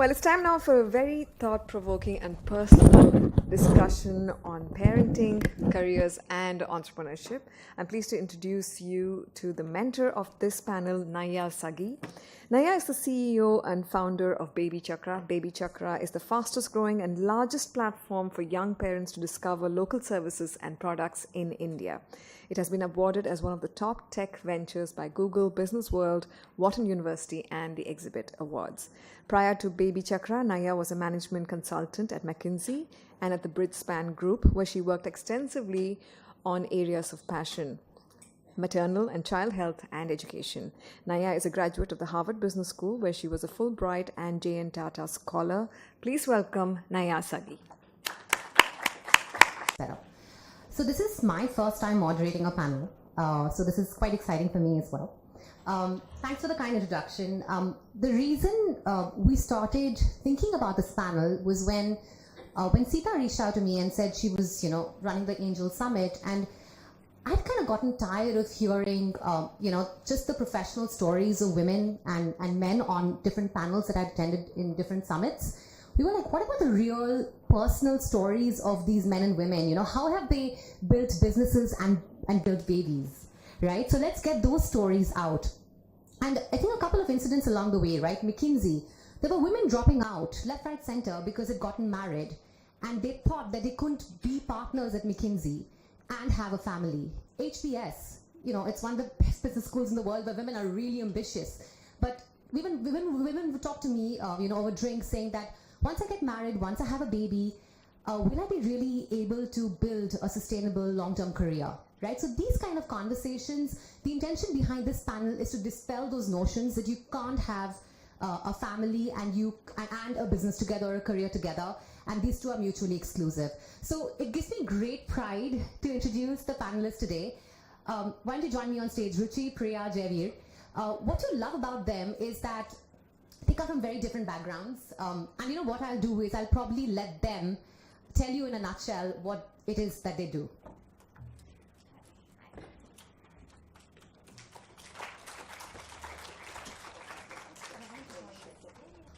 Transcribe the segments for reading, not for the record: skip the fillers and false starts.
Well, it's time now for a very thought provoking and personal discussion on parenting, careers, and entrepreneurship. I'm pleased to introduce you to the mentor of this panel, Naya Sagi. Naya is the CEO and founder of Baby Chakra. Baby Chakra is the fastest growing and largest platform for young parents to discover local services and products in India. It has been awarded as one of the top tech ventures by Google, Business World, Wharton University, and the Exhibit Awards. Prior to Baby Chakra, Naya was a management consultant at McKinsey and at the Bridgespan Group, where she worked extensively on areas of passion: maternal and child health and education. Naya is a graduate of the Harvard Business School, where she was a Fulbright and J.N. Tata Scholar. Please welcome Naya Sagi. So this is my first time moderating a panel, so this is quite exciting for me as well. Thanks for the kind introduction. The reason we started thinking about this panel was when Sita reached out to me and said she was, running the Angel Summit, and I'd kind of gotten tired of hearing, just the professional stories of women and men on different panels that I'd attended in different summits. We were like, what about the real personal stories of these men and women? How have they built businesses and built babies, right? So let's get those stories out. And I think a couple of incidents along the way, right? McKinsey, there were women dropping out left, right, center because they'd gotten married and they thought that they couldn't be partners at McKinsey and have a family. HBS, it's one of the best business schools in the world where women are really ambitious. But women would talk to me, over drinks, saying that once I get married, once I have a baby, will I be really able to build a sustainable long-term career, right? So these kind of conversations, the intention behind this panel is to dispel those notions that you can't have a family and a business together or a career together, and these two are mutually exclusive. So it gives me great pride to introduce the panelists today. Why don't you join me on stage, Ruchi, Priya, Javeer. What you love about them is that they come from very different backgrounds. And what I'll do is I'll probably let them tell you in a nutshell what it is that they do.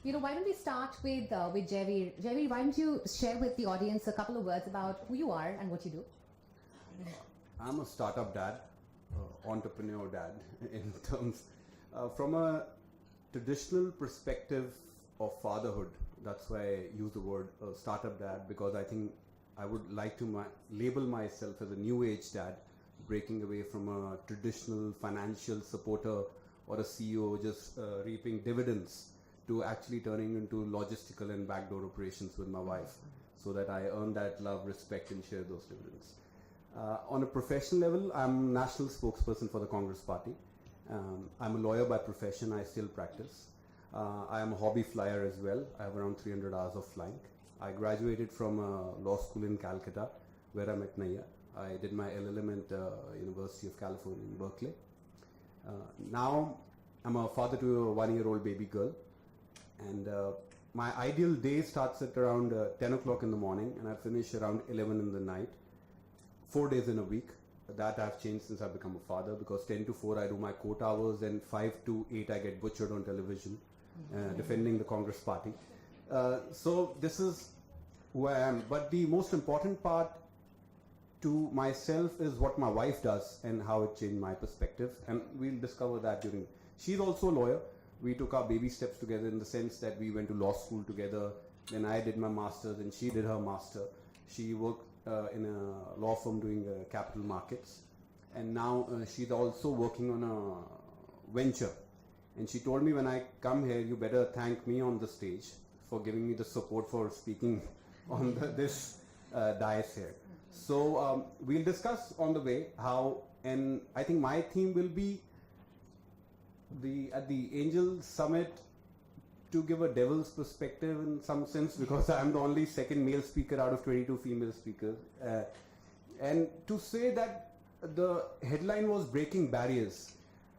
Why don't we start with Javeer? Javeer, why don't you share with the audience a couple of words about who you are and what you do? I'm a startup dad, entrepreneur dad, in terms from a traditional perspective of fatherhood. That's why I use the word startup dad, because I think I would like to label myself as a new age dad, breaking away from a traditional financial supporter or a CEO just reaping dividends, to actually turning into logistical and backdoor operations with my wife, so that I earn that love, respect, and share those dividends. On a professional level, I'm national spokesperson for the Congress Party. I'm a lawyer by profession. I still practice. I am a hobby flyer as well. I have around 300 hours of flying. I graduated from a law school in Calcutta, where I met Naya. I did my LLM at University of California in Berkeley. Now I'm a father to a 1-year-old baby girl. And my ideal day starts at around 10 o'clock in the morning, and I finish around 11 in the night, 4 days in a week. That I've changed since I've become a father, because 10 to 4 I do my court hours, and 5 to 8 I get butchered on television, defending the Congress Party. So this is who I am. But the most important part to myself is what my wife does and how it changed my perspective. And we'll discover that during. She's also a lawyer. We took our baby steps together in the sense that we went to law school together. Then I did my master's and she did her master. She worked in a law firm doing capital markets. And now she's also working on a venture. And she told me, when I come here, you better thank me on the stage for giving me the support for speaking on this dais here. So we'll discuss on the way how, and I think my theme will be at the Angel Summit, to give a devil's perspective in some sense, because I'm the only second male speaker out of 22 female speakers. And to say that the headline was breaking barriers,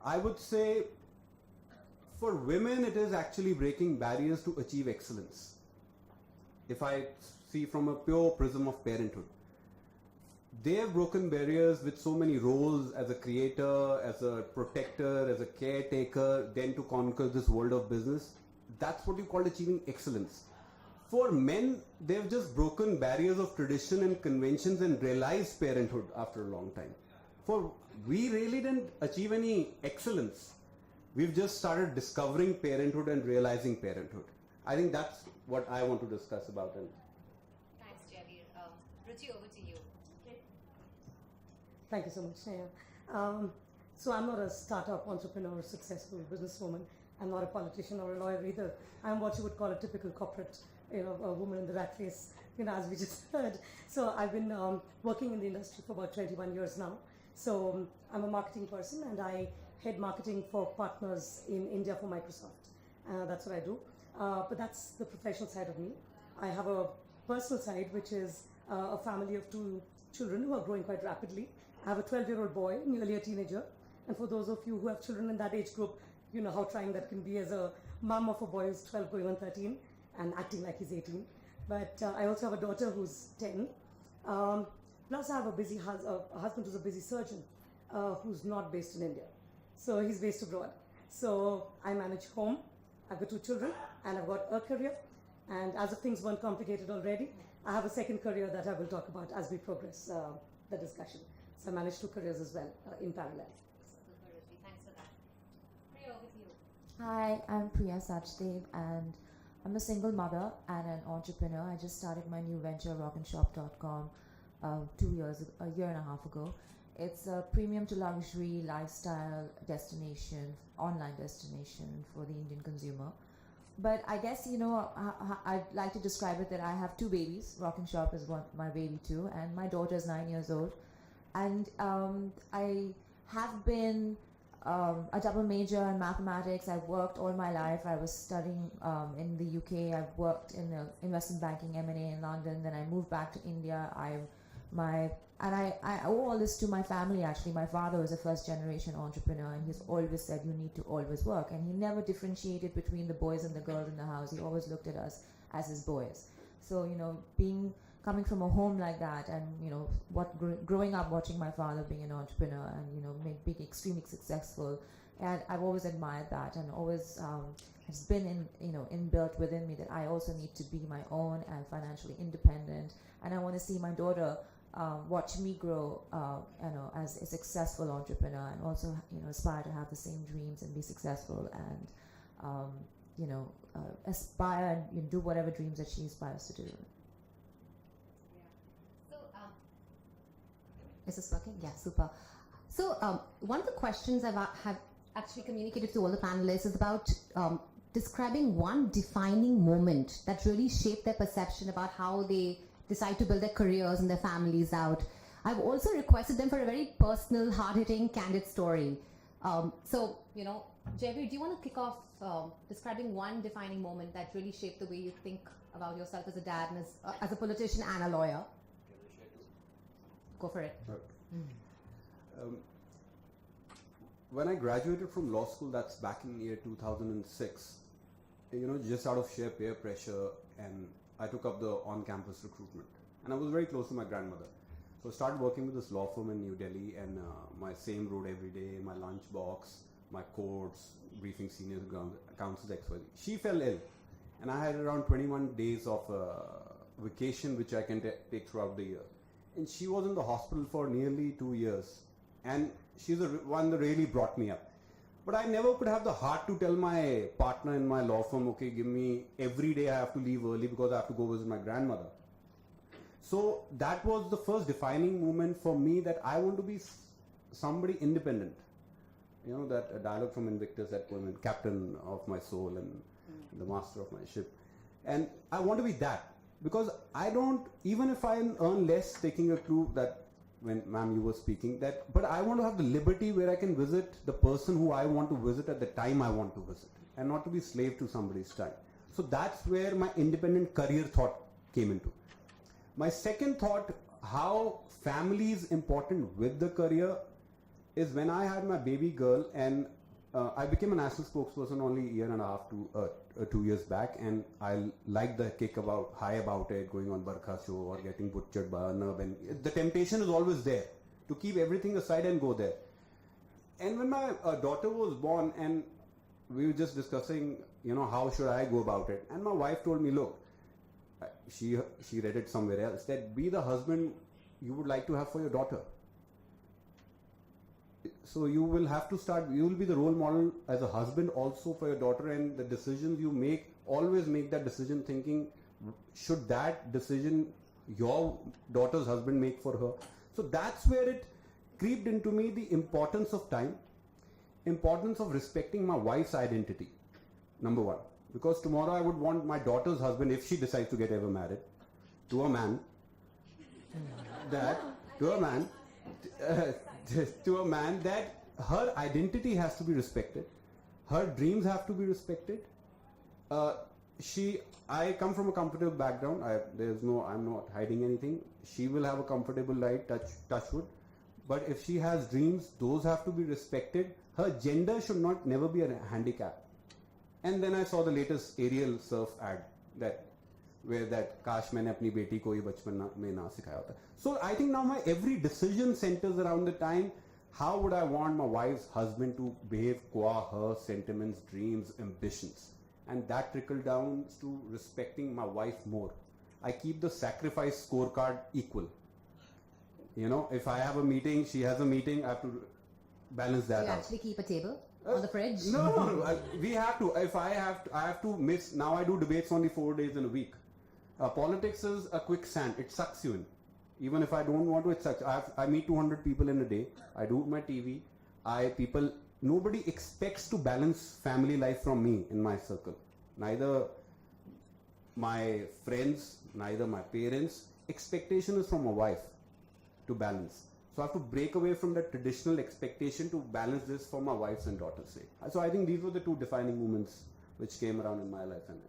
I would say for women it is actually breaking barriers to achieve excellence. If I see from a pure prism of parenthood, they have broken barriers with so many roles as a creator, as a protector, as a caretaker, then to conquer this world of business. that's what you call achieving excellence. For men, they've just broken barriers of tradition and conventions and realized parenthood after a long time. For we really didn't achieve any excellence. We've just started discovering parenthood and realizing parenthood. I think that's what I want to discuss about it. Thanks, Javier. Ruchi, over to you. Thank you so much, Neha. So I'm not a startup entrepreneur, successful businesswoman. I'm not a politician or a lawyer either. I'm what you would call a typical corporate, a woman in the rat race, as we just heard. So I've been working in the industry for about 21 years now. So I'm a marketing person and I head marketing for partners in India for Microsoft. That's what I do. But that's the professional side of me. I have a personal side, which is a family of 2 children who are growing quite rapidly. I have a 12-year-old boy, nearly a teenager. And for those of you who have children in that age group, you know how trying that can be as a mom of a boy who's 12 going on 13 and acting like he's 18. But I also have a daughter who's 10. Plus I have a husband who's a busy surgeon who's not based in India. So he's based abroad. So I manage home. I've got 2 children and I've got a career. And as if things weren't complicated already, I have a second career that I will talk about as we progress the discussion. So I manage 2 careers as well in parallel. Super, Ruchi. Thanks for that. Priya, over to you. Hi, I'm Priya Sachdev and I'm a single mother and an entrepreneur. I just started my new venture, rockandshop.com, a year and a half ago. It's a premium to luxury lifestyle destination, online destination for the Indian consumer. But I guess, I'd like to describe it that I have 2 babies. Rock and Shop is my baby too, and my daughter is 9 years old. And I have been a double major in mathematics. I've worked all my life. I was studying in the UK. I've worked in investment banking, M&A in London. Then I moved back to India. I owe all this to my family, actually. My father was a first-generation entrepreneur, and he's always said, you need to always work. And he never differentiated between the boys and the girls in the house. He always looked at us as his boys. So, coming from a home like that and, growing up watching my father being an entrepreneur and, being extremely successful, and I've always admired that and always has been inbuilt within me that I also need to be my own and financially independent. And I want to see my daughter watch me grow, as a successful entrepreneur and also, aspire to have the same dreams and be successful and, aspire and do whatever dreams that she aspires to do. So, Is this working? Yeah, super. So one of the questions have actually communicated to all the panelists is about describing one defining moment that really shaped their perception about how they decide to build their careers and their families out. I've also requested them for a very personal, hard-hitting, candid story. So, Javier, do you want to kick off describing one defining moment that really shaped the way you think about yourself as a dad and as a politician and a lawyer? Go for it. When I graduated from law school, that's back in year 2006, just out of sheer peer pressure, and I took up the on-campus recruitment. And I was very close to my grandmother. So I started working with this law firm in New Delhi, and my same road every day, my lunch box, my courts, briefing senior counsels, XYZ. She fell ill, and I had around 21 days of vacation, which I can take throughout the year. And she was in the hospital for nearly 2 years, and she's the one that really brought me up. But I never could have the heart to tell my partner in my law firm, okay, give me every day I have to leave early because I have to go visit my grandmother. So that was the first defining moment for me that I want to be somebody independent. That dialogue from Invictus, that poem, captain of my soul and the master of my ship. And I want to be that. Because I don't, even if I earn less, taking a clue that when ma'am you were speaking, but I want to have the liberty where I can visit the person who I want to visit at the time I want to visit and not to be slave to somebody's time. So that's where my independent career thought came into. My second thought, how family is important with the career, is when I had my baby girl, and I became a national spokesperson only a year and a half to 2 years back, and I liked the kick high about it, going on Barkha show or getting butchered by a nub, and the temptation is always there to keep everything aside and go there. And when my daughter was born, and we were just discussing how should I go about it? And my wife told me, look, she read it somewhere else, that be the husband you would like to have for your daughter. So you will have to start, you will be the role model as a husband also for your daughter, and the decisions you make, always make that decision thinking, should that decision your daughter's husband make for her? So that's where it creeped into me, the importance of time, importance of respecting my wife's identity, number one. Because tomorrow I would want my daughter's husband, if she decides to get ever married, to a man, that her identity has to be respected, her dreams have to be respected. I come from a comfortable background. I'm not hiding anything. She will have a comfortable life, touch wood. But if she has dreams, those have to be respected. Her gender should never be a handicap. And then I saw the latest Ariel Surf ad where kash maine apni beti ko ye bachpan mein na sikhaya hota. So I think now my every decision centers around the time, how would I want my wife's husband to behave qua her sentiments, dreams, ambitions. And that trickled down to respecting my wife more. I keep the sacrifice scorecard equal. If I have a meeting, she has a meeting, I have to balance that You out. actually keep a table on the fridge? No, we have to. If I have to miss. Now I do debates only 4 days in a week. Politics is a quicksand. It sucks you in. Even if I don't want to, it sucks. I meet 200 people in a day. I do my TV. Nobody expects to balance family life from me in my circle. Neither my friends, neither my parents. Expectation is from my wife to balance. So I have to break away from the traditional expectation to balance this for my wife's and daughter's sake. So I think these were the two defining moments which came around in my life. Thanks.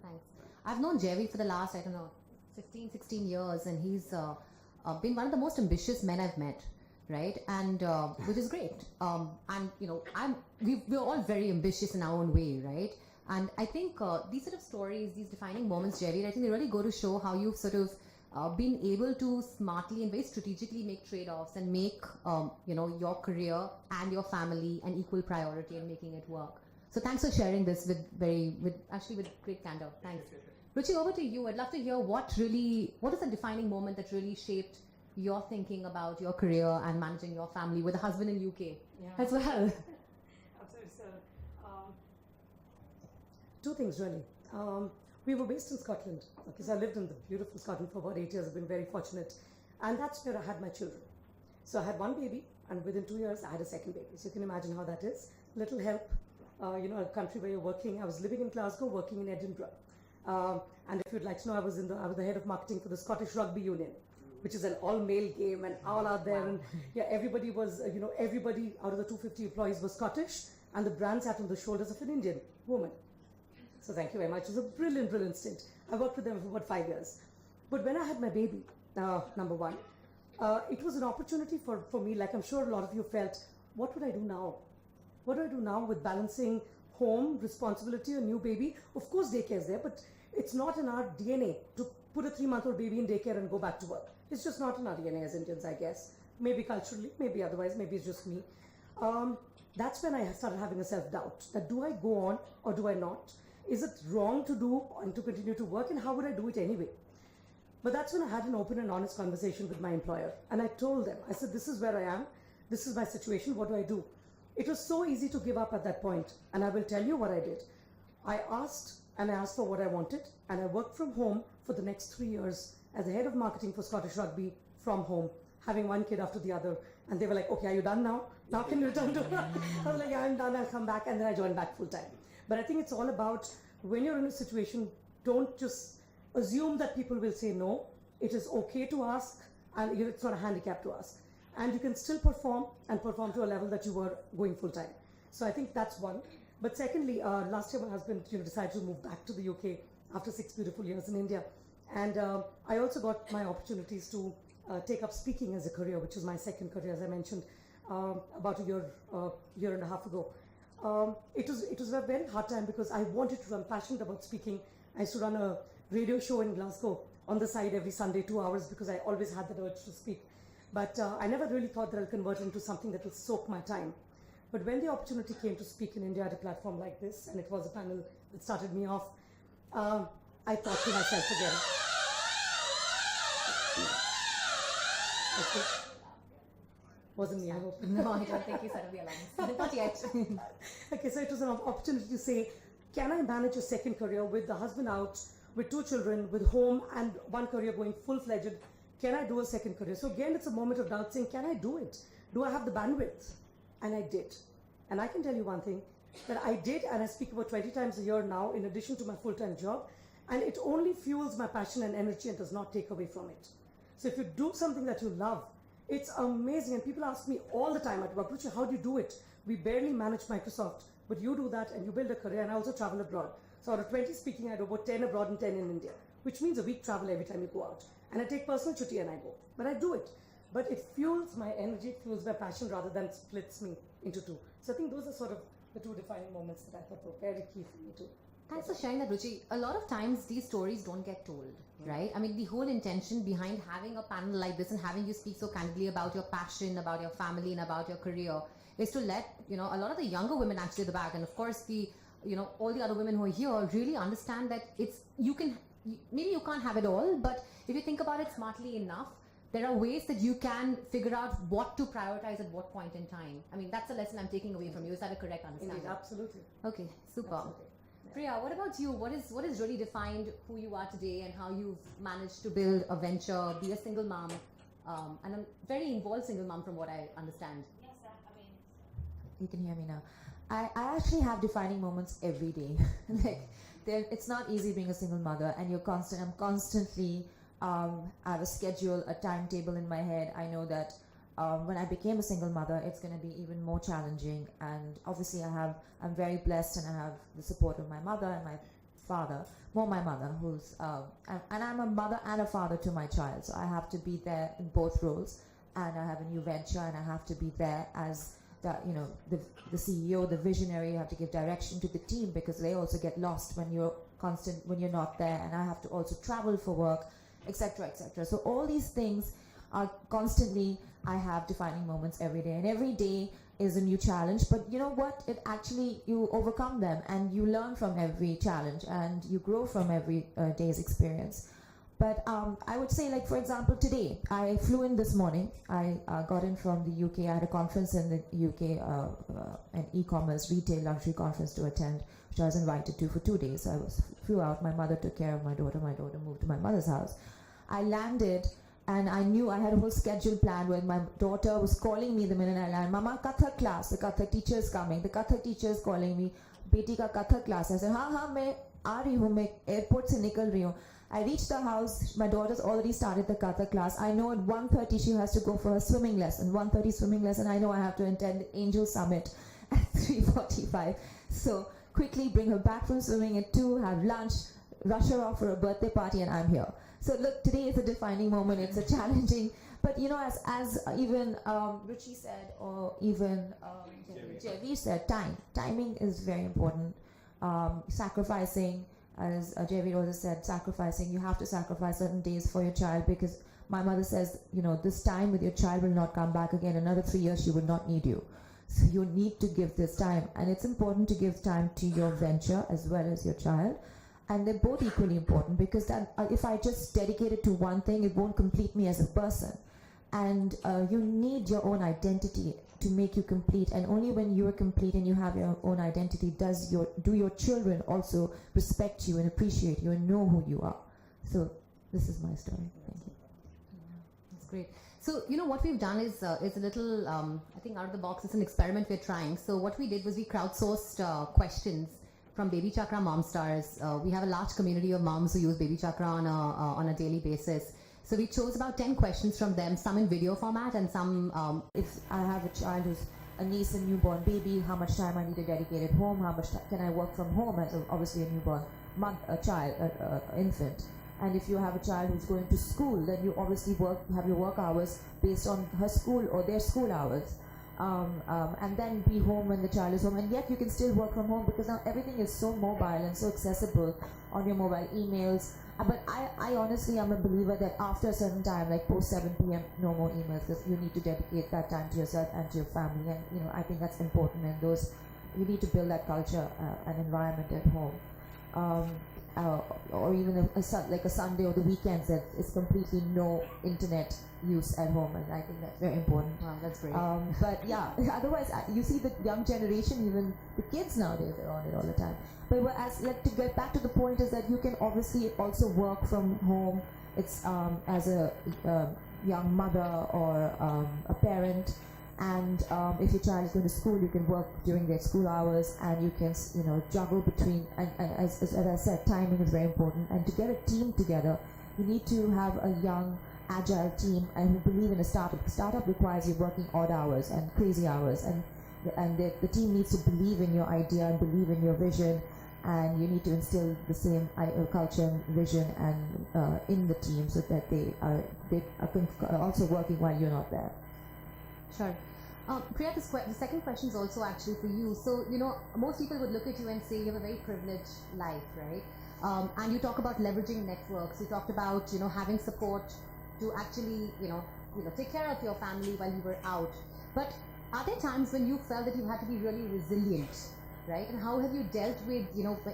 I've known Jerry for the last, 15, 16 years, and he's been one of the most ambitious men I've met, right? And which is great. We're all very ambitious in our own way, right? And I think these sort of stories, these defining moments, Jerry, I think they really go to show how you've sort of been able to smartly and very strategically make trade-offs and make your career and your family an equal priority and making it work. So thanks for sharing this with great candor. Thanks. Ruchi, over to you. I'd love to hear what is the defining moment that really shaped your thinking about your career and managing your family with a husband in UK as well. Absolutely, sir. Two things really. We were based in Scotland, because I lived in the beautiful Scotland for about 8 years. I've been very fortunate. And that's where I had my children. So I had one baby, and within 2 years, I had a second baby. So you can imagine how that is. Little help, a country where you're working. I was living in Glasgow, working in Edinburgh. And if you'd like to know, I was the head of marketing for the Scottish Rugby Union, which is an all-male game, and all out there. And everybody was, everybody out of the 250 employees was Scottish, and the brand sat on the shoulders of an Indian woman. So thank you very much. It was a brilliant, brilliant stint. I worked with them for about 5 years. But when I had my baby, number one, it was an opportunity for me, like I'm sure a lot of you felt, what would I do now? What do I do now with balancing home, responsibility, a new baby? Of course daycare is there, but it's not in our DNA to put a 3-month-old baby in daycare and go back to work. It's just not in our DNA as Indians, I guess. Maybe culturally, maybe otherwise, maybe it's just me. That's when I started having a self-doubt, that do I go on or do I not? Is it wrong to do and to continue to work, and how would I do it anyway? But that's when I had an open and honest conversation with my employer, and I told them, I said, this is where I am, this is my situation, what do I do? It was so easy to give up at that point, and I will tell you what I did. I asked for what I wanted, and I worked from home for the next 3 years as the head of marketing for Scottish Rugby from home, having one kid after the other. And they were like, okay, are you done now? Now can you return to work? I was like, yeah, I'm done, I'll come back. And then I joined back full time. But I think it's all about, when you're in a situation, don't just assume that people will say no. It is okay to ask, and it's not a handicap to ask. And you can still perform to a level that you were going full time. So I think that's one. But secondly, last year my husband decided to move back to the UK after 6 beautiful years in India. And I also got my opportunities to take up speaking as a career, which is my second career, as I mentioned, about a year and a half ago. It was a very hard time because I wanted to, I'm passionate about speaking. I used to run a radio show in Glasgow on the side every Sunday, 2 hours, because I always had that urge to speak. But I never really thought that I'll convert it into something that will soak my time. But when the opportunity came to speak in India at a platform like this, and it was a panel that started me off, I thought to myself again. Okay. Wasn't me, I hope. No, I don't think you said the alarms. Not yet. Okay, so it was an opportunity to say, can I manage a second career with the husband out, with 2 children, with home and 1 career going full-fledged? Can I do a second career? So again, it's a moment of doubt saying, can I do it? Do I have the bandwidth? And I did. And I can tell you one thing, that I did, and I speak about 20 times a year now, in addition to my full-time job, and it only fuels my passion and energy and does not take away from it. So if you do something that you love, it's amazing. And people ask me all the time at work, Ruchi, how do you do it? We barely manage Microsoft, but you do that and you build a career, and I also travel abroad. So out of 20 speaking, I do about 10 abroad and 10 in India, which means a week travel every time you go out. And I take personal chutti and I go, but I do it. But it fuels my energy, it fuels my passion rather than splits me into 2. So I think those are sort of the 2 defining moments that I thought were very key for me too. Thanks for sharing that, Ruchi. A lot of times these stories don't get told, right? I mean, the whole intention behind having a panel like this and having you speak so candidly about your passion, about your family, and about your career is to let, a lot of the younger women actually at the back, and of course all the other women who are here really understand that maybe you can't have it all, but if you think about it smartly enough, there are ways that you can figure out what to prioritize at what point in time. I mean, that's a lesson I'm taking away from you. Is that a correct understanding? Indeed, absolutely. Okay, super. Absolutely. Priya, what about you? What has really defined who you are today and how you've managed to build a venture, be a single mom, and a very involved single mom from what I understand? Yes, I mean, You can hear me now. I actually have defining moments every day. It's not easy being a single mother, and I'm constantly, I have a schedule, a timetable in my head. I know that when I became a single mother, it's going to be even more challenging. And obviously I'm very blessed, and I have the support of my mother and my father, more my mother, who's, and I'm a mother and a father to my child. So I have to be there in both roles, and I have a new venture, and I have to be there as the CEO, the visionary. You have to give direction to the team because they also get lost when you're not there, and I have to also travel for work, etc., etc. So all these things are constantly, I have defining moments every day, and every day is a new challenge. But you know what? You overcome them, and you learn from every challenge, and you grow from every day's experience. But I would say, like, for example, today, I flew in this morning. I got in from the UK. I had a conference in the UK, an e-commerce retail luxury conference to attend, which I was invited to for 2 days. So I flew out. My mother took care of my daughter. My daughter moved to my mother's house. I landed, and I knew I had a whole schedule planned when my daughter was calling me the minute I landed. Mama, Kathak class. The Kathak teacher is coming. The Kathak teacher is calling me. Beti ka Kathak class. I said, हाँ, मैं आ रही हूँ. मैं airport से निकल रही हूँ. I reached the house. My daughter's already started the Kathak class. I know at 1:30 she has to go for her swimming lesson. 1:30 swimming lesson. I know I have to attend the Angel Summit at 3:45. So quickly bring her back from swimming at 2, have lunch, rush her off for a birthday party, and I'm here. So look, today is a defining moment. It's a challenging, but as even Ruchi said, or even Javi said, timing is very important. Sacrificing. As Javi also said, sacrificing. You have to sacrifice certain days for your child, because my mother says, this time with your child will not come back again. Another 3 years, she will not need you. So you need to give this time. And it's important to give time to your venture as well as your child. And they're both equally important, because if I just dedicate it to one thing, it won't complete me as a person. And you need your own identity to make you complete, and only when you are complete and you have your own identity do your children also respect you and appreciate you and know who you are. So this is my story. Thank you. That's great. So what we've done is a little I think out of the box. It's an experiment we're trying. So what we did was we crowdsourced questions from Baby Chakra Mom Stars. We have a large community of moms who use Baby Chakra on a daily basis. So we chose about 10 questions from them, some in video format and some... If I have a child who's a niece and newborn baby, how much time I need to dedicate at home, how much can I work from home as obviously a newborn infant. And if you have a child who's going to school, then you obviously have your work hours based on her school or their school hours. and then be home when the child is home, and yet you can still work from home because now everything is so mobile and so accessible on your mobile emails. But I honestly am a believer that after a certain time, like post 7 p.m., no more emails, because you need to dedicate that time to yourself and to your family, and I think that's important, and you need to build that culture and environment at home. Or even like a Sunday or the weekends that is completely no internet use at home, and I think that's very important. Wow, that's great. But yeah, otherwise you see the young generation, even the kids nowadays, they're on it all the time. But to get back to the point is that you can obviously also work from home. It's as a young mother or a parent. And if your child is going to school, you can work during their school hours, and you can juggle between. And as I said, timing is very important. And to get a team together, you need to have a young, agile team and who believe in a startup. The startup requires you working odd hours and crazy hours, and the team needs to believe in your idea and believe in your vision, and you need to instill the same culture and vision and in the team so that they are also working while you're not there. Sure. Priya, the second question is also actually for you. So, most people would look at you and say you have a very privileged life, right? And you talk about leveraging networks. You talked about, having support to actually, take care of your family while you were out. But are there times when you felt that you had to be really resilient, right? And how have you dealt with,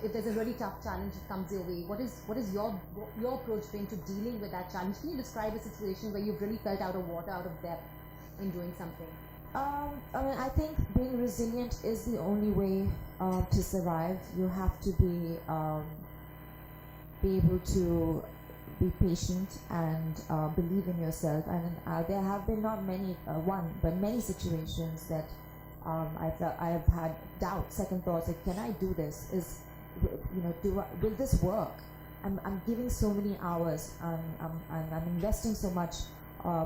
if there's a really tough challenge that comes your way, what is your approach been to dealing with that challenge? Can you describe a situation where you've really felt out of water, out of depth in doing something? I think being resilient is the only way to survive. You have to be able to be patient and believe in yourself. And there have been not many, but many situations that I have had doubt, second thoughts, like, can I do this? Will this work? I'm giving so many hours. I'm investing so much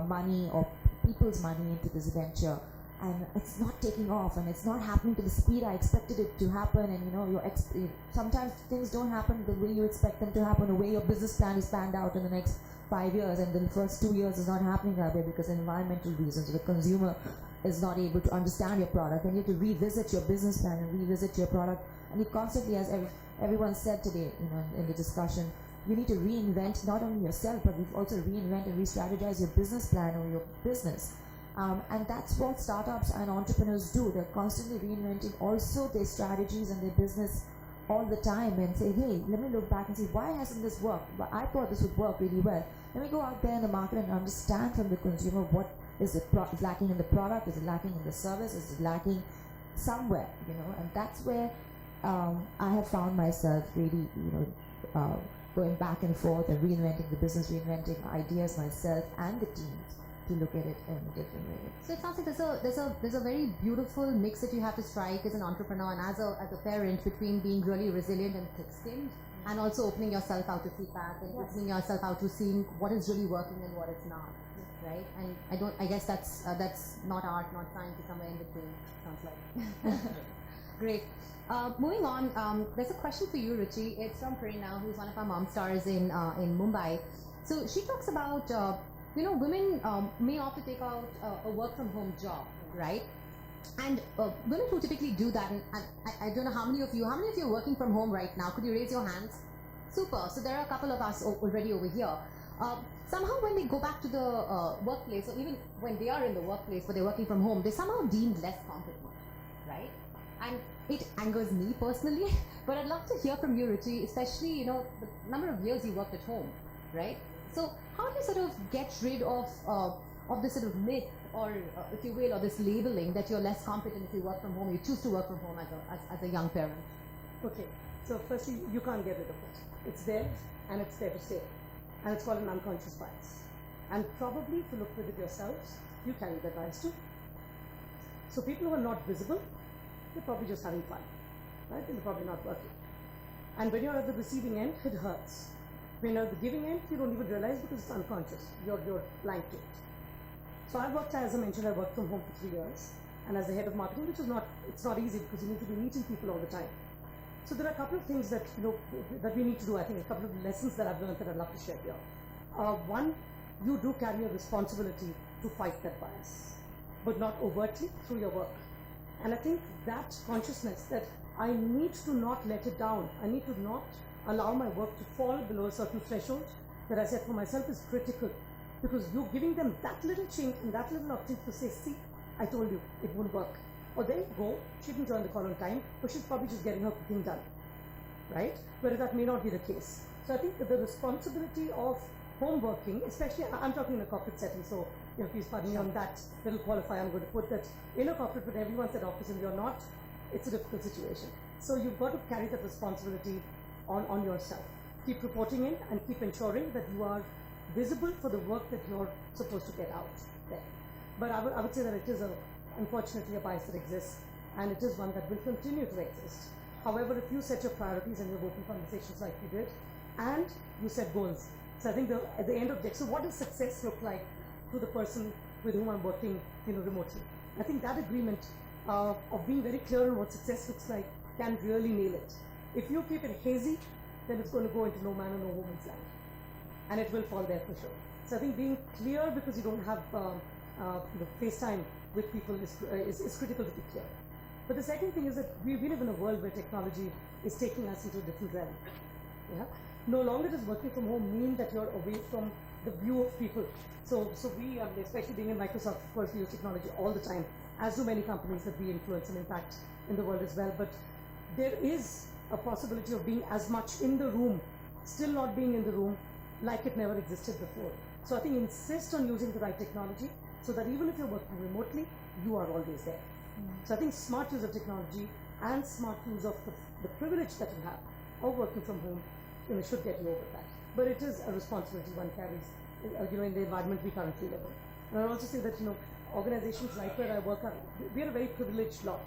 money or people's money into this venture, and it's not taking off, and it's not happening to the speed I expected it to happen. And sometimes things don't happen the way you expect them to happen, the way your business plan is planned out in the next 5 years, and the first 2 years is not happening that way because of environmental reasons. The consumer is not able to understand your product, and you have to revisit your business plan and revisit your product. And you constantly, as everyone said today, in the discussion, you need to reinvent not only yourself, but we've also reinvent and re-strategize your business plan or your business. And that's what startups and entrepreneurs do. They're constantly reinventing also their strategies and their business all the time, and say, hey, let me look back and see, why hasn't this worked? But I thought this would work really well. Let me go out there in the market and understand from the consumer what is lacking in the product, is it lacking in the service, is it lacking somewhere, and that's where I have found myself really, going back and forth and reinventing the business, reinventing ideas myself and the teams to look at it in a different way. So it sounds like there's a very beautiful mix that you have to strike as an entrepreneur and as a parent between being really resilient and thick-skinned and also opening yourself out to feedback and opening yourself out to seeing what is really working and what is not, right? And I guess that's not art, not science, it's somewhere in between. Sounds like. Great. Moving on, there's a question for you, Ruchi. It's from Prerna, who's one of our mom stars in Mumbai. So she talks about, women may opt to take out a work from home job, right? And women who typically do that, and I don't know how many of you are working from home right now? Could you raise your hands? Super. So there are a couple of us already over here. Somehow when they go back to the workplace, or even when they are in the workplace but they're working from home, they're somehow deemed less competent, right? And it angers me personally, but I'd love to hear from you, Ruchi, especially, the number of years you worked at home, right? So how do you sort of get rid of this sort of myth, or if you will, or this labeling that you're less competent if you work from home, you choose to work from home as a young parent? Okay, so firstly, you can't get rid of it. It's there, and it's there to stay. And it's called an unconscious bias. And probably, if you look with it yourselves, you carry that bias too. So people who are not visible, they're probably just having fun, right? They're probably not working. And when you're at the receiving end, it hurts. When you're at the giving end, you don't even realize because it's unconscious. You're blind to it. So I worked, as I mentioned, I worked from home for 3 years, and as the head of marketing, which is it's not easy because you need to be meeting people all the time. So there are a couple of things that that we need to do. I think a couple of lessons that I've learned that I'd love to share here. One, you do carry a responsibility to fight that bias. but not overtly through your work. And I think that consciousness that I need to not let it down, I need to not allow my work to fall below a certain threshold that I set for myself is critical. Because you giving them that little chink and that little option to say, see, I told you, it won't work. Or there you go, she didn't join the call on time, but she's probably just getting her cooking done, right? Whereas that may not be the case. So I think that the responsibility of home working, especially, I'm talking in a corporate setting, so please pardon me on that little qualifier. I'm going to put that in a corporate, but everyone's at office and you're not, it's a difficult situation. So you've got to carry that responsibility on yourself. Keep reporting in and keep ensuring that you are visible for the work that you're supposed to get out there. But I would say that it is unfortunately a bias that exists, and it is one that will continue to exist. However, if you set your priorities and you have open conversations like you did, and you set goals. So I think at the end of the day, so what does success look like to the person with whom I'm working, remotely? I think that agreement of being very clear on what success looks like can really nail it. If you keep it hazy, then it's going to go into no man or no woman's land, and it will fall there for sure. So I think being clear, because you don't have FaceTime with people is critical to be clear. But the second thing is that we live in a world where technology is taking us into a different realm. Yeah? No longer does working from home mean that you're away from the view of people. So we, especially being in Microsoft, of course, we use technology all the time, as do many companies that we influence and impact in the world as well. But there is a possibility of being as much in the room, still not being in the room, like it never existed before. So I think insist on using the right technology so that even if you're working remotely, you are always there. So I think smart use of technology and smart use of the privilege that you have of working from home, should get you over that. But it is a responsibility one carries, in the environment we currently live in. And I'll also say that, organizations like where I work are, we are a very privileged lot.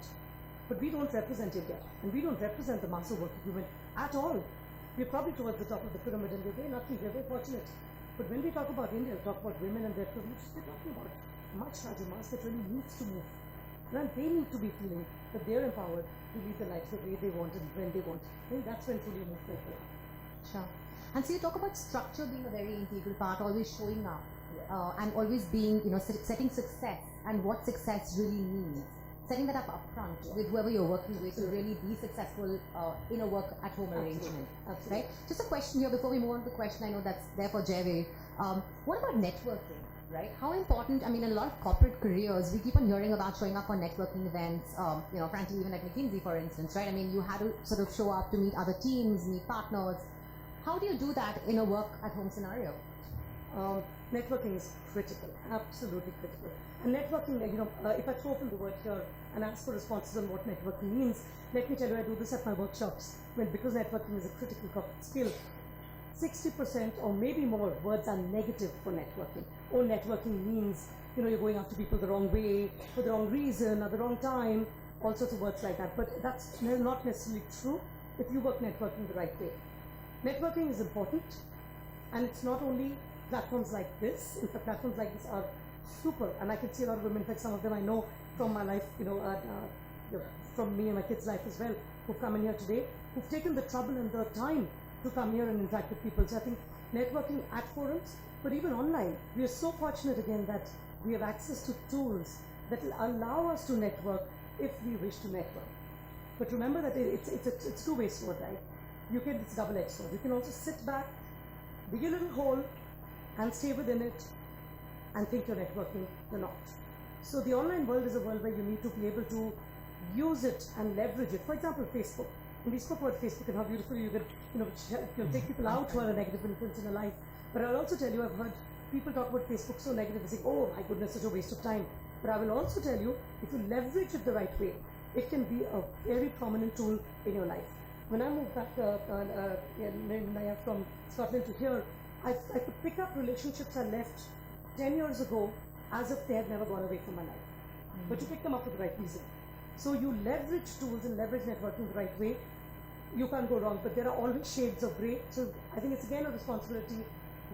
But we don't represent India, and we don't represent the mass of working women at all. We're probably towards the top of the pyramid, and we're very lucky, we're very fortunate. But when we talk about India, we talk about women and their privilege, we're talking about a much larger mass that really needs to move. And they need to be feeling that they're empowered to lead their lives the way they want and when they want. I think that's when truly move forward. Sure. And so you talk about structure being a very integral part, always showing up, and always being, setting success and what success really means. Setting that up front with whoever you're working with to really be successful in a work-at-home arrangement. Absolutely. Right? Just a question here before we move on to the question. I know that's there for Jaiveer. What about networking? Right? How important? I mean, in a lot of corporate careers, we keep on hearing about showing up on networking events. Frankly, even at McKinsey, for instance, right? I mean, you had to sort of show up to meet other teams, meet partners. How do you do that in a work-at-home scenario? Networking is critical, absolutely critical. And networking, if I throw open the word here and ask for responses on what networking means, let me tell you, I do this at my workshops. Because networking is a critical corporate skill, 60% or maybe more words are negative for networking. Or networking means, you're going after people the wrong way, for the wrong reason, at the wrong time, all sorts of words like that. But that's not necessarily true if you work networking the right way. Networking is important, and it's not only platforms like this. In fact, platforms like this are super, and I can see a lot of women, in fact, some of them I know from my life, from me and my kids' life as well, who've come in here today, who've taken the trouble and the time to come here and interact with people. So I think networking at forums, but even online, we are so fortunate again that we have access to tools that will allow us to network if we wish to network. But remember that it's a two-way sword, right? It's a double-edged sword. You can also sit back, dig a little hole, and stay within it, and think you're networking. You're not. So the online world is a world where you need to be able to use it and leverage it. For example, Facebook. And we spoke about Facebook and how beautifully you can take people out who are a negative influence in your life. But I'll also tell you, I've heard people talk about Facebook so negative and say, oh my goodness, such a waste of time. But I will also tell you, if you leverage it the right way, it can be a very prominent tool in your life. When I moved back from Scotland to here, I could pick up relationships I left 10 years ago as if they had never gone away from my life. But you pick them up for the right reason. So you leverage tools and leverage networking the right way, you can't go wrong. But there are always shades of grey. So I think it's again a responsibility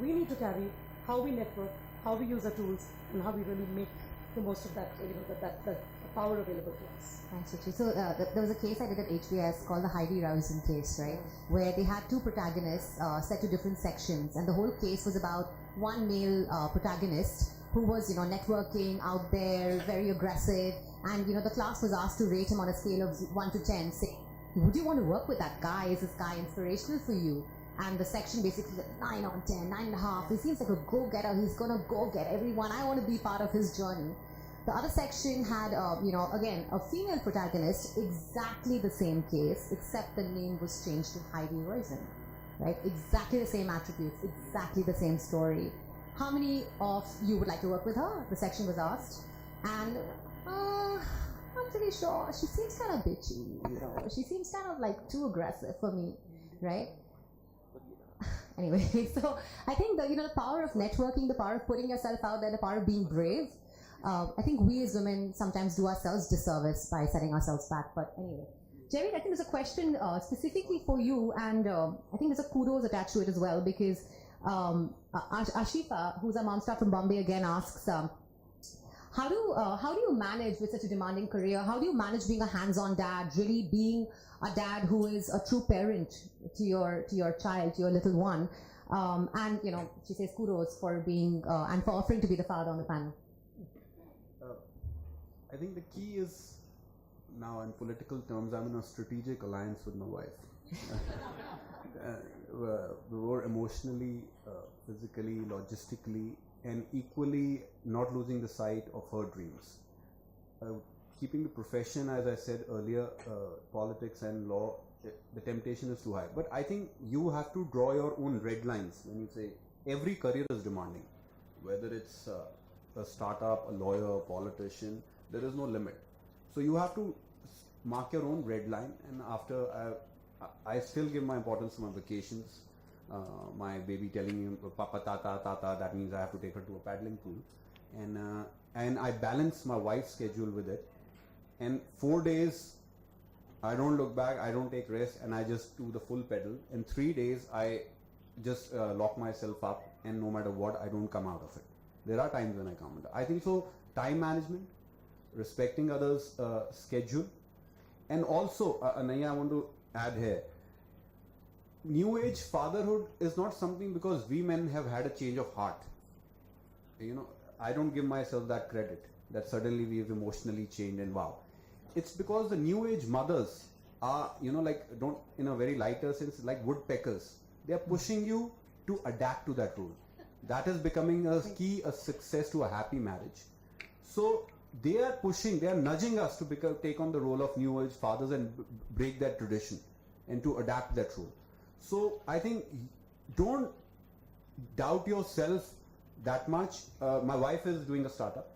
we need to carry, how we network, how we use our tools, and how we really make the most of that, that power available to us. Thanks, Ruchi. So there was a case I did at HBS called the Heidi Rousing case, right? Where they had two protagonists set to different sections, and the whole case was about one male protagonist who was, networking out there, very aggressive. And, the class was asked to rate him on a scale of 1 to 10, saying, would you want to work with that guy? Is this guy inspirational for you? And the section basically said 9 on 10, 9.5. He seems like a go-getter. He's going to go get everyone. I want to be part of his journey. The other section had, again, a female protagonist, exactly the same case, except the name was changed to Heidi Roizen, right? Exactly the same attributes, exactly the same story. How many of you would like to work with her? The section was asked. And I'm pretty sure she seems kind of bitchy, She seems kind of like too aggressive for me, right? Anyway, so I think the power of networking, the power of putting yourself out there, the power of being brave. I think we as women sometimes do ourselves disservice by setting ourselves back. But anyway, Jerry, I think there's a question specifically for you, and I think there's a kudos attached to it as well, because Ashifa, who's a mom star from Bombay, again asks, how do you manage with such a demanding career? How do you manage being a hands-on dad, really being a dad who is a true parent to your child, to your little one? And she says kudos for being and for offering to be the father on the panel. I think the key is, now in political terms, I'm in a strategic alliance with my wife. We were emotionally, physically, logistically, and equally not losing the sight of her dreams. Keeping the profession, as I said earlier, politics and law, the temptation is too high. But I think you have to draw your own red lines when you say every career is demanding, whether it's a startup, a lawyer, a politician. There is no limit. So you have to mark your own red line, and after I still give my importance to my vacations. My baby telling me, Papa, Tata, that means I have to take her to a paddling pool. And I balance my wife's schedule with it. And 4 days, I don't look back, I don't take rest, and I just do the full pedal. In 3 days, I just lock myself up, and no matter what, I don't come out of it. There are times when I come out. I think so, time management, respecting others' schedule, and also, Anaya, I want to add here, new age fatherhood is not something because we men have had a change of heart. I don't give myself that credit that suddenly we've emotionally changed and wow. It's because the new age mothers are, don't, in a very lighter sense, like woodpeckers. They are pushing you to adapt to that role. That is becoming a key, a success to a happy marriage. So they are pushing, they are nudging us to take on the role of new age fathers and break that tradition and to adapt that role. So I think don't doubt yourself that much. My wife is doing a startup.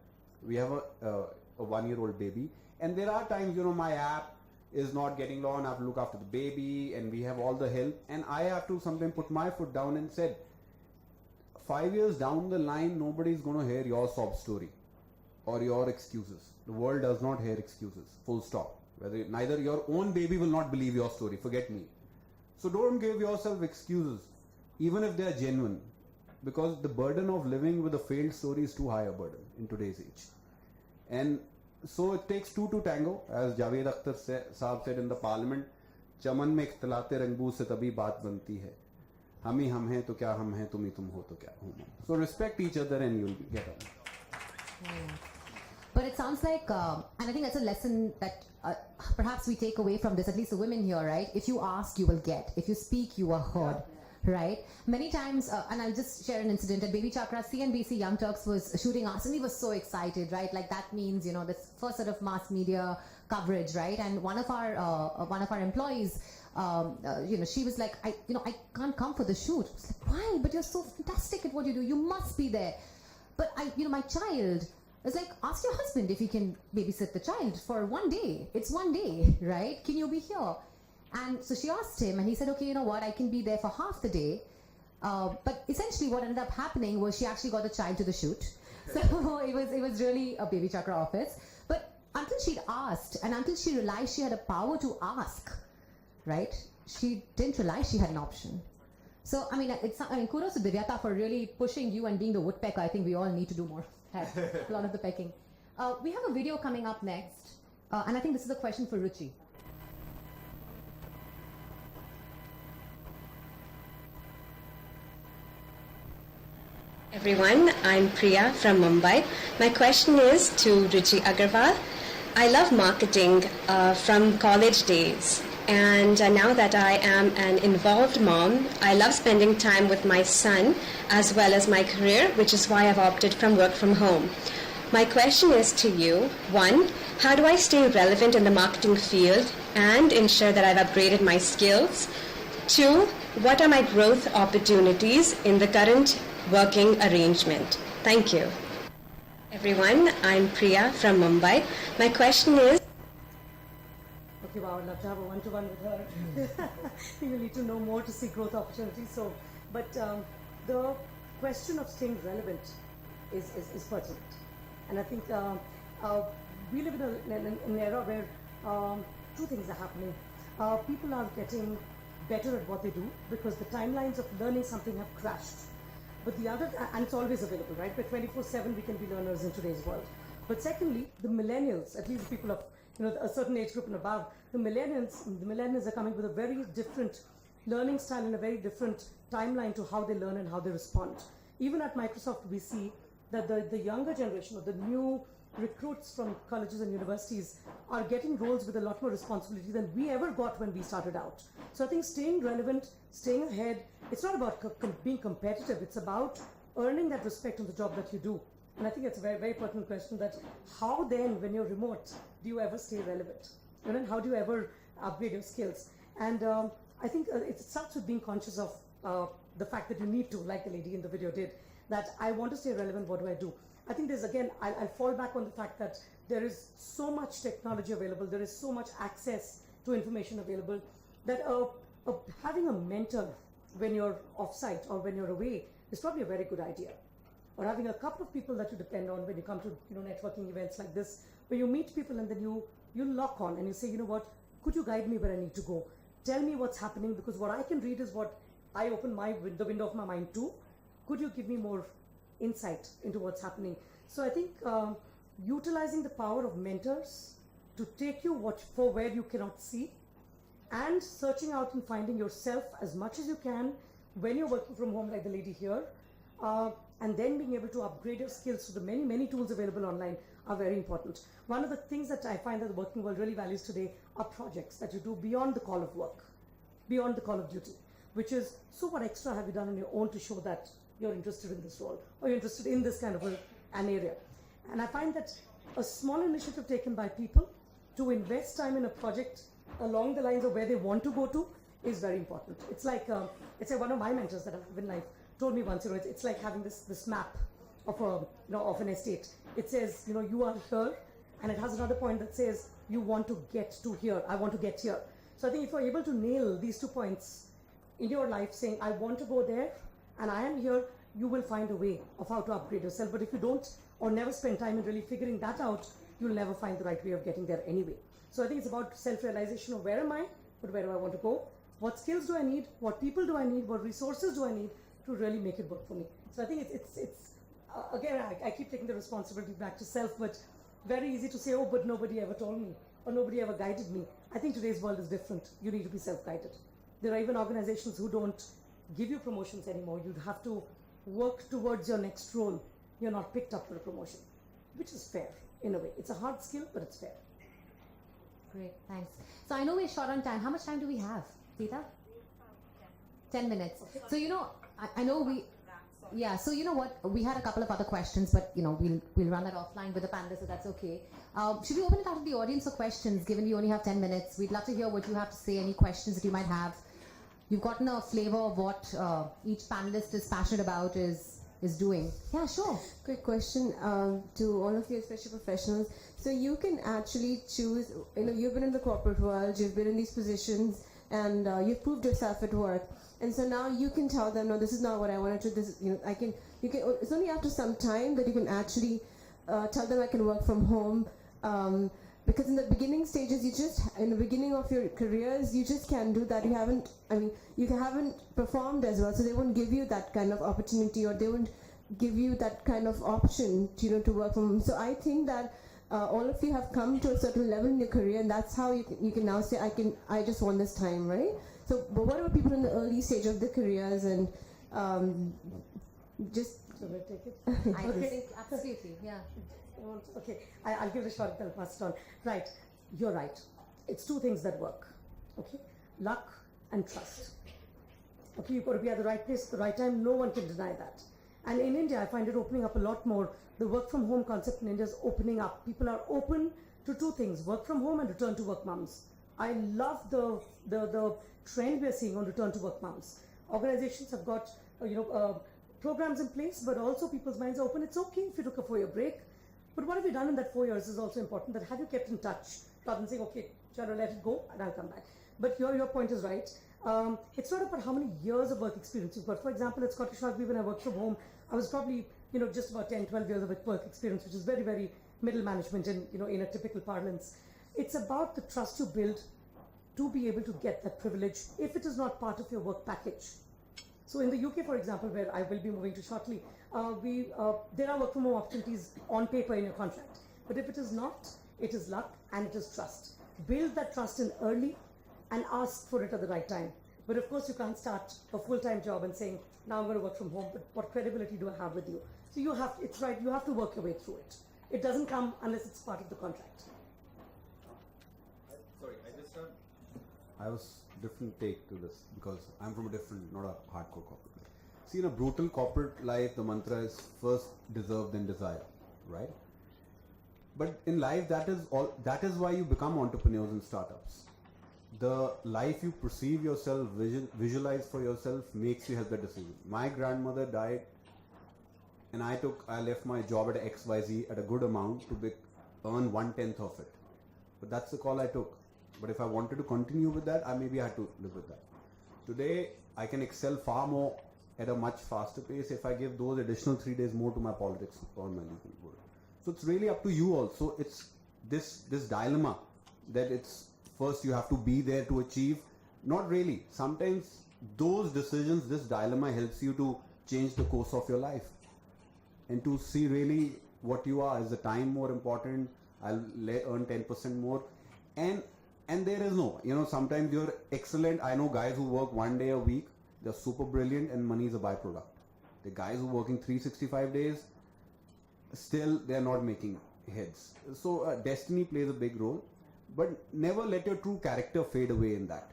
We have a 1-year-old baby, and there are times my app is not getting long. I have to look after the baby, and we have all the help, and I have to sometimes put my foot down and said, 5 years down the line, nobody is going to hear your sob story or your excuses. The world does not hear excuses. Full stop. Neither your own baby will not believe your story. Forget me. So don't give yourself excuses, even if they are genuine, because the burden of living with a failed story is too high a burden in today's age. And so it takes two to tango, as Javed Akhtar Saab said in the parliament, चमन में इख्तिलाते रंगबू से तभी बात बनती है, हम ही हम हैं तो क्या हम हैं, तुम ही तुम हो तो क्या हूँ मैं. So respect each other and you'll get on. But it sounds like, and I think that's a lesson that perhaps we take away from this, at least the women here, right? If you ask, you will get. If you speak, you are heard, right? Many times, and I'll just share an incident at Baby Chakra, CNBC Young Turks was shooting us, and we were so excited, right? Like that means, this first sort of mass media coverage, right? And one of our employees, she was like, I can't come for the shoot. I was like, why? But you're so fantastic at what you do. You must be there. But my child. It's like, ask your husband if he can babysit the child for 1 day. It's 1 day, right? Can you be here? And so she asked him, and he said, okay, you know what? I can be there for half the day. But essentially what ended up happening was she actually got the child to the shoot. So it was really a Baby Chakra office. But until she'd asked, and until she realized she had a power to ask, right? She didn't realize she had an option. So, kudos to Divyata for really pushing you and being the woodpecker. I think we all need to do more of that, a lot of the pecking. We have a video coming up next, and I think this is a question for Ruchi. Everyone, I'm Priya from Mumbai. My question is to Ruchi Agarwal. I love marketing from college days, and now that I am an involved mom, I love spending time with my son as well as my career, which is why I've opted from work from home. My question is to you. 1. How do I stay relevant in the marketing field and ensure that I've upgraded my skills? 2. What are my growth opportunities in the current working arrangement? Thank you. Everyone, I'm Priya from Mumbai. My question is... Okay, wow, I'd love to have a one-to-one with her. You need to know more to see growth opportunities. So, but the question of staying relevant is pertinent. And I think we live in an era where two things are happening. People are getting better at what they do because the timelines of learning something have crashed. But the other, and it's always available, right? But 24/7 we can be learners in today's world. But secondly, the millennials, at least the people of a certain age group and above, the millennials are coming with a very different learning style and a very different timeline to how they learn and how they respond. Even at Microsoft, we see that the younger generation or the new recruits from colleges and universities are getting roles with a lot more responsibility than we ever got when we started out. So I think staying relevant, staying ahead, it's not about being competitive, it's about earning that respect on the job that you do. And I think it's a very, very pertinent question, that how then, when you're remote, do you ever stay relevant? And how do you ever upgrade your skills? And I think it starts with being conscious of the fact that you need to, like the lady in the video did, that I want to stay relevant, what do I do? I think there's, again, I'll fall back on the fact that there is so much technology available, there is so much access to information available, that having a mentor when you're off-site or when you're away is probably a very good idea. Or having a couple of people that you depend on when you come to networking events like this, where you meet people and then you lock on and you say, you know what, could you guide me where I need to go? Tell me what's happening, because what I can read is what I open the window of my mind to. Could you give me more insight into what's happening? So I think utilizing the power of mentors to take you for where you cannot see, and searching out and finding yourself as much as you can when you're working from home, like the lady here, and then being able to upgrade your skills to the many, many tools available online are very important. One of the things that I find that the working world really values today are projects that you do beyond the call of work, beyond the call of duty, which is, so what extra have you done on your own to show that you're interested in this role, or you're interested in this kind of an area. And I find that a small initiative taken by people to invest time in a project along the lines of where they want to go to is very important. It's like one of my mentors that I have in life told me once, it's like having this map of an estate. It says, you are here, and it has another point that says you want to get to here. I want to get here. So I think if you're able to nail these 2 points in your life, saying I want to go there and I am here, you will find a way of how to upgrade yourself. But if you don't, or never spend time in really figuring that out, you'll never find the right way of getting there anyway. So I think it's about self-realization of where am I, but where do I want to go? What skills do I need? What people do I need? What resources do I need to really make it work for me? So I think it's again, I keep taking the responsibility back to self, but very easy to say, oh, but nobody ever told me, or nobody ever guided me. I think today's world is different. You need to be self-guided. There are even organizations who don't give you promotions anymore. You'd have to work towards your next role. You're not picked up for a promotion, which is fair in a way. It's a hard skill, but it's fair. Great, thanks. So I know we're short on time. How much time do we have, Sita? 10 minutes. So I know we. Yeah. So you know what? We had a couple of other questions, but we'll run that offline with the panelists, so that's okay. Should we open it out to the audience for questions? Given we only have 10 minutes, we'd love to hear what you have to say. Any questions that you might have. You've gotten a flavor of what each panelist is passionate about is doing. Yeah, sure. Quick question to all of you, especially professionals. So you can actually choose, you've been in the corporate world, you've been in these positions, and you've proved yourself at work. And so now you can tell them, no, this is not what I wanted to do. It's only after some time that you can actually tell them I can work from home. Because in the beginning stages, in the beginning of your careers, you just can't do that. You haven't performed as well, so they won't give you that kind of opportunity, or they won't give you that kind of option, to work from home. So I think that all of you have come to a certain level in your career, and that's how you can now say, I just want this time, right? So, but what about people in the early stage of their careers, and just So may I take it? I Okay. think absolutely, yeah. Okay, I'll give it a shot and I'll pass it on. Right, you're right. It's two things that work. Okay, luck and trust. Okay, you've got to be at the right place at the right time. No one can deny that. And in India, I find it opening up a lot more. The work from home concept in India is opening up. People are open to two things: work from home and return to work moms. I love the trend we're seeing on return to work moms. Organizations have got programs in place, but also people's minds are open. It's okay if you took a 4-year break, but what have you done in that 4 years is also important. That have you kept in touch rather than saying, okay, shall I let it go and I'll come back. But your point is right. It's not about how many years of work experience you've got. For example, at Scottish Rugby, when I worked from home, I was probably just about 10, 12 years of work experience, which is very, very middle management in a typical parlance. It's about the trust you build to be able to get that privilege if it is not part of your work package. So in the UK, for example, where I will be moving to shortly, there are work from home opportunities on paper in your contract. But if it is not, it is luck and it is trust. Build that trust in early and ask for it at the right time. But of course, you can't start a full-time job and saying, now I'm going to work from home, but what credibility do I have with you? So you have to work your way through it. It doesn't come unless it's part of the contract. I was different take to this because I'm from a different, not a hardcore corporate life. See, in a brutal corporate life, the mantra is first deserve, then desire, right? But in life, that is why you become entrepreneurs and startups. The life you perceive yourself, visualize for yourself, makes you help that decision. My grandmother died, and I left my job at XYZ at a good amount to earn 1/10 of it. But that's the call I took. But if I wanted to continue with that, I maybe had to live with that. Today, I can excel far more at a much faster pace if I give those additional 3 days more to my politics or my legal work. So it's really up to you also. It's this dilemma that it's first you have to be there to achieve. Not really. Sometimes those decisions, this dilemma helps you to change the course of your life and to see really what you are. Is the time more important? I'll earn 10% more. And there is no, sometimes you're excellent. I know guys who work 1 day a week, they're super brilliant and money is a byproduct. The guys who are working 365 days, still they're not making heads. So destiny plays a big role, but never let your true character fade away in that.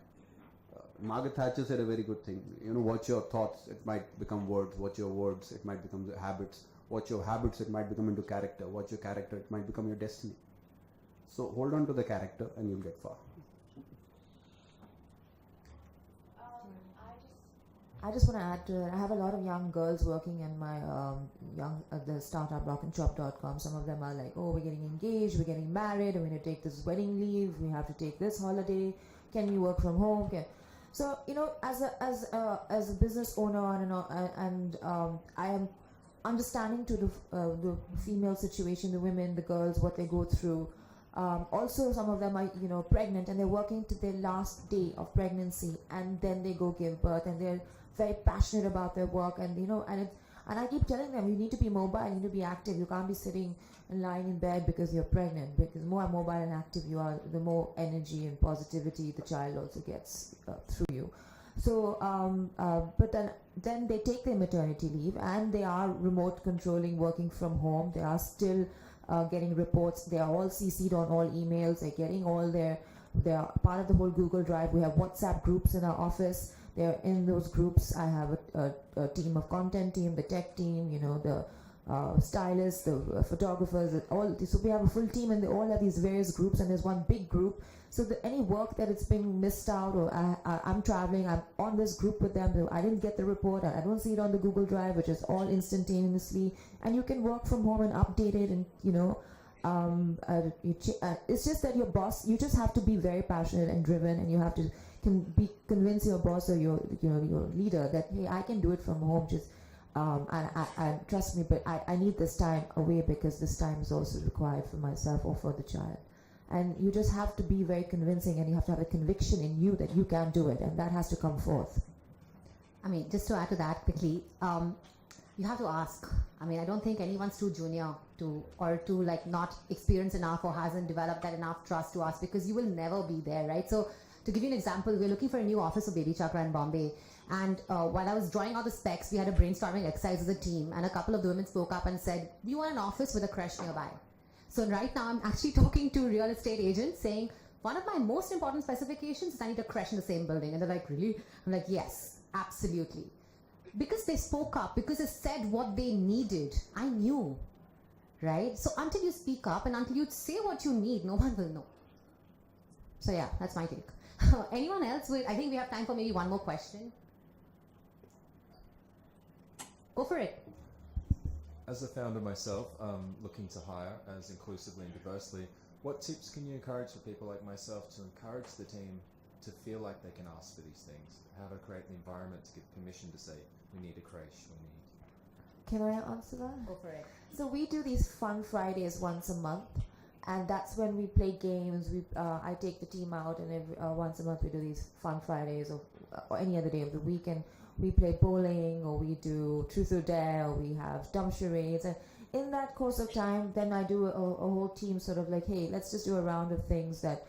Margaret Thatcher said a very good thing. Watch your thoughts, it might become words. Watch your words, it might become habits. Watch your habits, it might become into character. Watch your character, it might become your destiny. So hold on to the character and you'll get far. I just want to add to it. I have a lot of young girls working in my the startup rockandshop.com. Some of them are like, oh, we're getting engaged, we're getting married, I'm going to take this wedding leave, we have to take this holiday. Can you work from home? So as a business owner and I am understanding to the female situation, the women, the girls, what they go through. Also, some of them are pregnant and they're working to their last day of pregnancy, and then they go give birth, and they're very passionate about their work, and and I keep telling them, you need to be mobile, you need to be active. You can't be sitting and lying in bed because you're pregnant. Because the more mobile and active you are, the more energy and positivity the child also gets through you. So, but then they take their maternity leave, and they are remote controlling, working from home. They are still getting reports. They are all CC'd on all emails. They're getting all they are part of the whole Google Drive. We have WhatsApp groups in our office. They're in those groups. I have a team of content team, the tech team, the stylists, the photographers, all. So we have a full team, and they all have these various groups, and there's one big group. So any work that it's been missed out, or I'm traveling, I'm on this group with them. I didn't get the report. I don't see it on the Google Drive, which is all instantaneously, and you can work from home and update it, and it's just that your boss. You just have to be very passionate and driven, and you have to convince your boss or your leader that, hey, I can do it from home. Just and trust me, but I need this time away because this time is also required for myself or for the child. And you just have to be very convincing, and you have to have a conviction in you that you can do it, and that has to come forth. I mean, just to add to that quickly, you have to ask. I mean, I don't think anyone's too junior to not experienced enough or hasn't developed that enough trust to ask, because you will never be there, right? So To give you an example, we're looking for a new office for Baby Chakra in Bombay. And while I was drawing out the specs, we had a brainstorming exercise as a team. And a couple of the women spoke up and said, do you want an office with a creche nearby? So right now, I'm actually talking to real estate agents saying, one of my most important specifications is I need a creche in the same building. And they're like, really? I'm like, yes, absolutely. Because they spoke up, because they said what they needed, I knew, right? So until you speak up and until you say what you need, no one will know. So yeah, that's my take. Anyone else? I think we have time for maybe one more question. Go for it. As a founder myself, looking to hire as inclusively and diversely, what tips can you encourage for people like myself to encourage the team to feel like they can ask for these things? How to create an environment to give permission to say, we need a creche, we need... Can I answer that? Go for it. So we do these fun Fridays once a month, and that's when we play games. I take the team out, and once a month we do these fun Fridays or any other day of the week, and we play bowling, or we do truth or dare, or we have dumb charades. And in that course of time, then I do a whole team sort of like, hey, let's just do a round of things that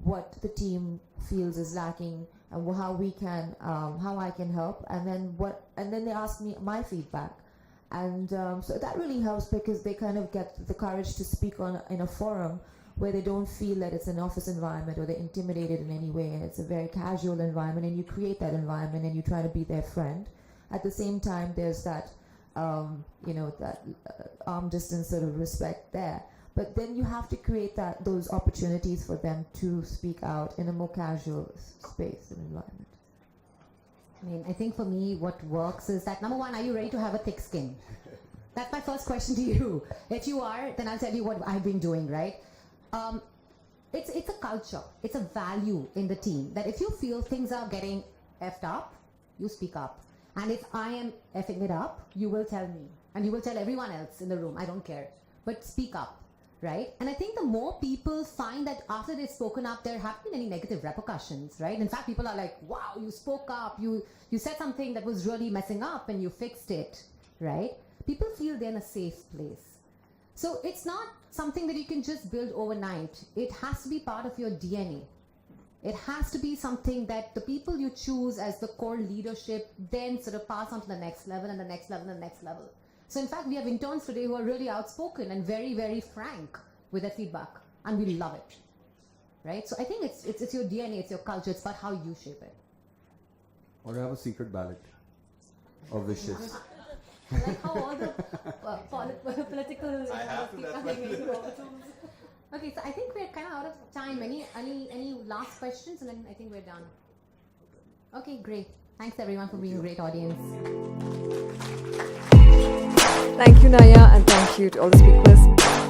what the team feels is lacking, and how we can, how I can help, and then they ask me my feedback. And so that really helps, because they kind of get the courage to speak in a forum where they don't feel that it's an office environment or they're intimidated in any way, and it's a very casual environment, and you create that environment and you try to be their friend. At the same time, there's that, that arm distance sort of respect there. But then you have to create those opportunities for them to speak out in a more casual space and environment. I mean, I think for me, what works is that, number one, are you ready to have a thick skin? That's my first question to you. If you are, then I'll tell you what I've been doing, right? It's a culture. It's a value in the team that if you feel things are getting effed up, you speak up. And if I am effing it up, you will tell me. And you will tell everyone else in the room. I don't care. But speak up. Right? And I think the more people find that after they've spoken up, there haven't been any negative repercussions, right? In fact, people are like, wow, you spoke up, you said something that was really messing up and you fixed it, right? People feel they're in a safe place. So it's not something that you can just build overnight. It has to be part of your DNA. It has to be something that the people you choose as the core leadership then sort of pass on to the next level and the next level and the next level. So in fact, we have interns today who are really outspoken and very, very frank with their feedback, and we love it, right? So I think it's your DNA, it's your culture, it's about how you shape it. Or have a secret ballot of wishes. I like how all the political keep coming in. Okay, so I think we're kind of out of time. Any last questions, and then I think we're done. Okay, great. Thanks everyone for being a great audience. Thank you, Naya, and thank you to all the speakers.